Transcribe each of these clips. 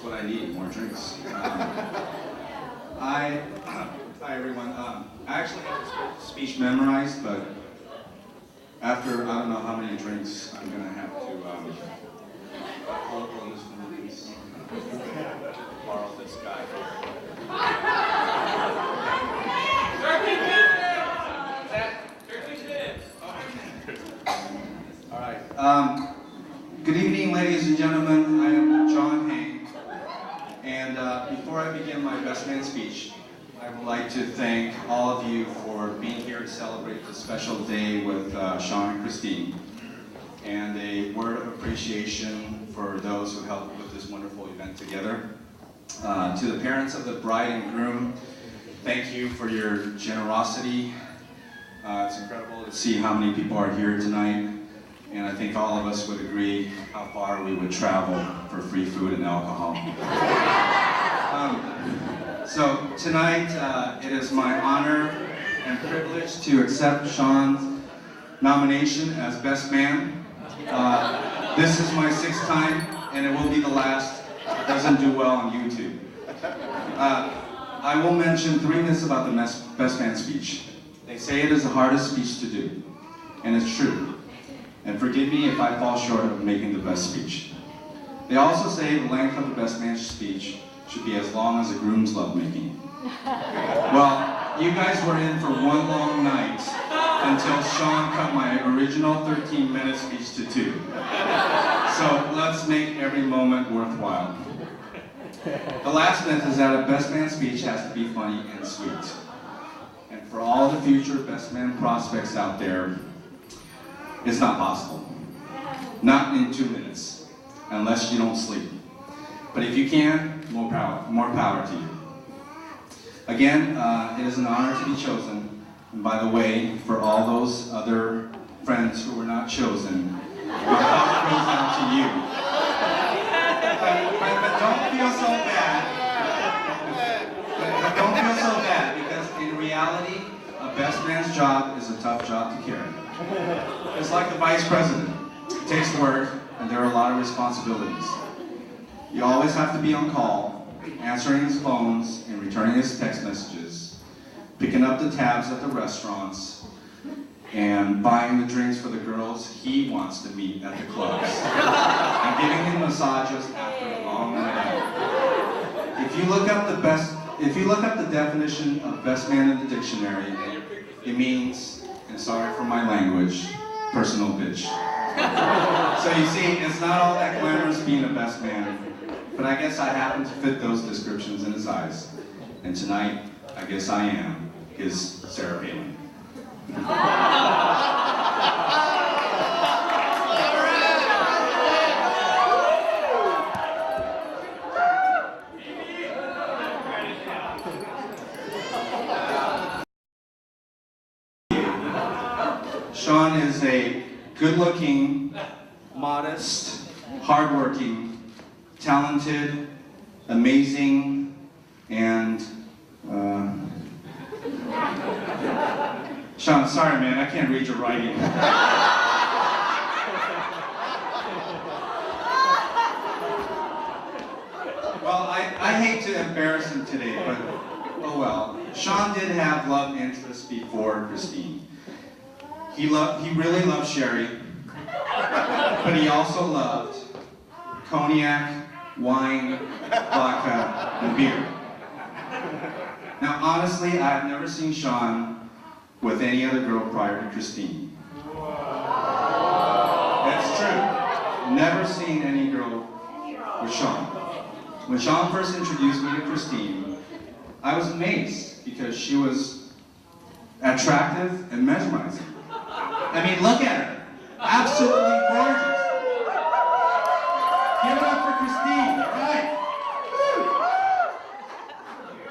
what I need, more drinks. Hi everyone. I actually have this speech memorized, but after I don't know how many drinks, I'm gonna have to borrow this guy All right. Good evening, ladies and gentlemen. I am John Hain, and before I begin my best man speech, I would like to thank all of you for being here to celebrate this special day with Sean and Christine, and a word of appreciation for those who helped put this wonderful event together. To the parents of the bride and groom, thank you for your generosity. It's incredible to see how many people are here tonight, and I think all of us would agree how far we would travel for free food and alcohol. So tonight, it is my honor and privilege to accept Sean's nomination as Best Man. This is my 6th time, and it will be the last. It doesn't do well on YouTube. I will mention 3 myths about the Best Man speech. They say it is the hardest speech to do, and it's true. And forgive me if I fall short of making the best speech. They also say the length of the Best Man speech should be as long as a groom's lovemaking. Well, you guys were in for one long night until Sean cut my original 13-minute speech to 2. So let's make every moment worthwhile. The last myth is that a Best Man speech has to be funny and sweet. And for all the future Best Man prospects out there, it's not possible. Not in 2 minutes, unless you don't sleep. But if you can, more power to you. Again, it is an honor to be chosen. And by the way, for all those other friends who were not chosen, my heart goes out to you. But don't feel so bad. But don't feel so bad, because in reality, a best man's job is a tough job to carry. It's like the vice president. It takes work, and there are a lot of responsibilities. You always have to be on call, answering his phones and returning his text messages, picking up the tabs at the restaurants, and buying the drinks for the girls he wants to meet at the clubs, and giving him massages after a long night out. If you look up the definition of best man in the dictionary, it means, and sorry for my language, personal bitch. So you see, it's not all that glamorous being a best man, but I guess I happen to fit those descriptions in his eyes. And tonight, I guess I am his Sarah Palin. Sean is a good-looking, modest, hardworking, talented, amazing, and Sean, sorry man, I can't read your writing. Well, I hate to embarrass him today, but oh well. Sean did have love interests before Christine. He really loved Sherry, but he also loved cognac, wine, vodka, and beer. Now, honestly, I've never seen Sean with any other girl prior to Christine. That's true. Never seen any girl with Sean. When Sean first introduced me to Christine, I was amazed because she was attractive and mesmerizing. I mean, look at her. Absolutely gorgeous. Give it up for Christine, right? Woo.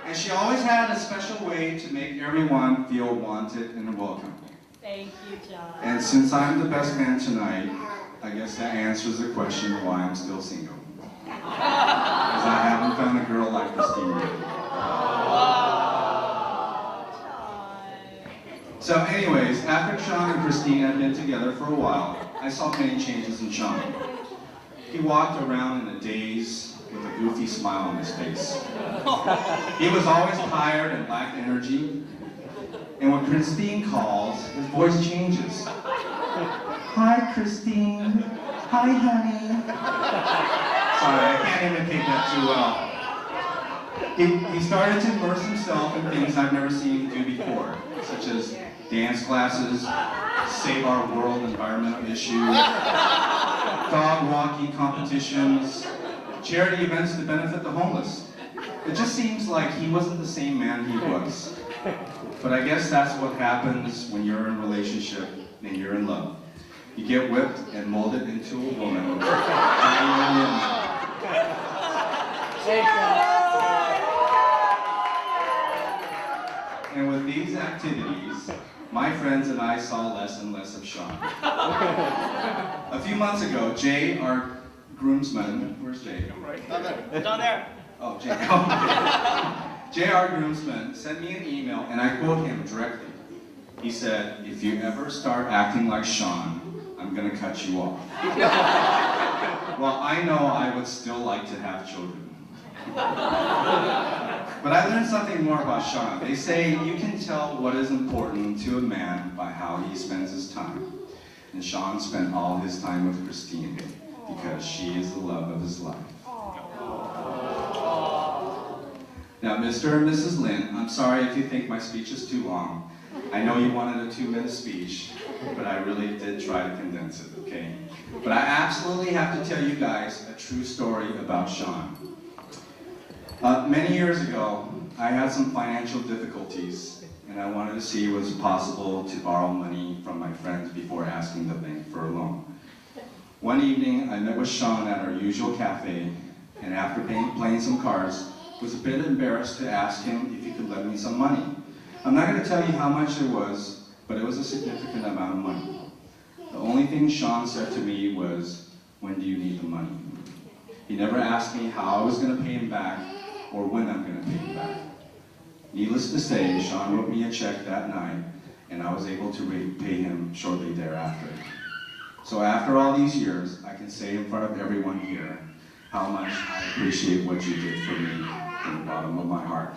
And she always had a special way to make everyone feel wanted and welcome. Thank you, John. And since I'm the best man tonight, I guess that answers the question of why I'm still single. Because I haven't found a girl like Christine yet. So anyways, after Sean and Christine had been together for a while, I saw many changes in Sean. He walked around in a daze with a goofy smile on his face. He was always tired and lacked energy. And when Christine calls, his voice changes. Hi, Christine. Hi, honey. Sorry, I can't imitate that too well. He started to immerse himself in things I've never seen him do before, such as dance classes, save our world environmental issues, dog walking competitions, charity events to benefit the homeless. It just seems like he wasn't the same man he was. But I guess that's what happens when you're in a relationship and you're in love. You get whipped and molded into a woman. And with these activities, my friends and I saw less and less of Sean. A few months ago, Jay, our groomsman, where's Jay? Down there. Oh, Jay. Jay, our groomsman, sent me an email, and I quote him directly. He said, "If you ever start acting like Sean, I'm going to cut you off." Well, I know I would still like to have children. But I learned something more about Sean. They say you can tell what is important to a man by how he spends his time. And Sean spent all his time with Christine because she is the love of his life. Now, Mr. and Mrs. Lin, I'm sorry if you think my speech is too long. I know you wanted a 2-minute speech, but I really did try to condense it, okay? But I absolutely have to tell you guys a true story about Sean. Many years ago, I had some financial difficulties, and I wanted to see if it was possible to borrow money from my friends before asking the bank for a loan. One evening, I met with Sean at our usual cafe, and after playing some cards, was a bit embarrassed to ask him if he could lend me some money. I'm not going to tell you how much it was, but it was a significant amount of money. The only thing Sean said to me was, "When do you need the money?" He never asked me how I was going to pay him back or when I'm going to pay him back. Needless to say, Sean wrote me a check that night, and I was able to repay him shortly thereafter. So after all these years, I can say in front of everyone here how much I appreciate what you did for me from the bottom of my heart.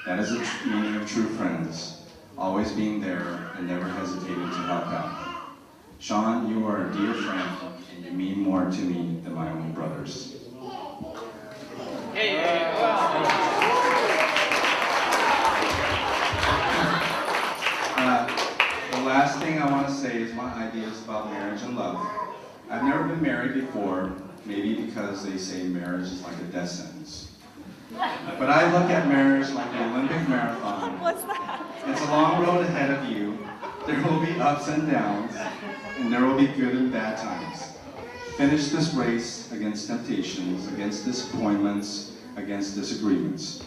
That is the meaning of true friends, always being there and never hesitating to help out. Sean, you are a dear friend, and you mean more to me than my own brothers. The last thing I want to say is my ideas about marriage and love. I've never been married before, maybe because they say marriage is like a death sentence. But I look at marriage like an Olympic marathon. What's that? It's a long road ahead of you. There will be ups and downs, and there will be good and bad times. Finish this race against temptations, against disappointments, against disagreements.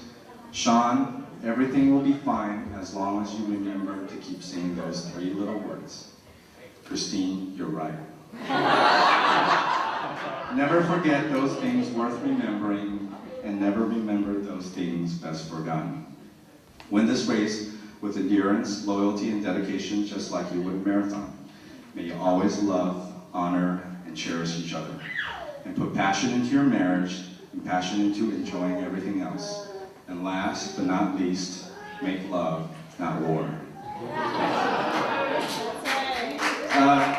Sean, everything will be fine as long as you remember to keep saying those 3 little words. Christine, you're right. Never forget those things worth remembering, and never remember those things best forgotten. Win this race with endurance, loyalty, and dedication, just like you would a marathon. May you always love, honor, and cherish each other. And put passion into your marriage, and passion into enjoying everything else. And last but not least, make love, not war.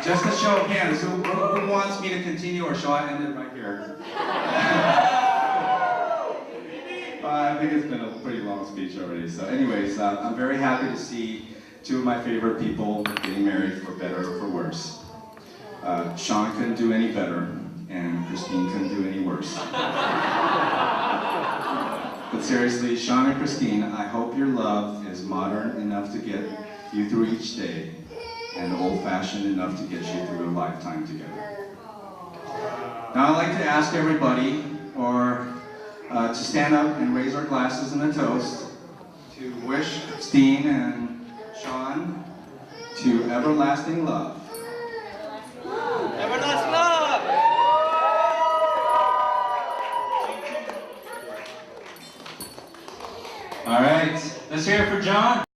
Just a show of hands, who wants me to continue, or shall I end it right here? I think it's been a pretty long speech already. So anyways, I'm very happy to see 2 of my favorite people getting married, for better or for worse. Sean couldn't do any better, and Christine couldn't do any worse. But seriously, Sean and Christine, I hope your love is modern enough to get you through each day, and old-fashioned enough to get you through a lifetime together. Now I'd like to ask everybody, to stand up and raise our glasses in a toast, to wish Christine and Sean to everlasting love. Everlasting love! All right, let's hear it for John.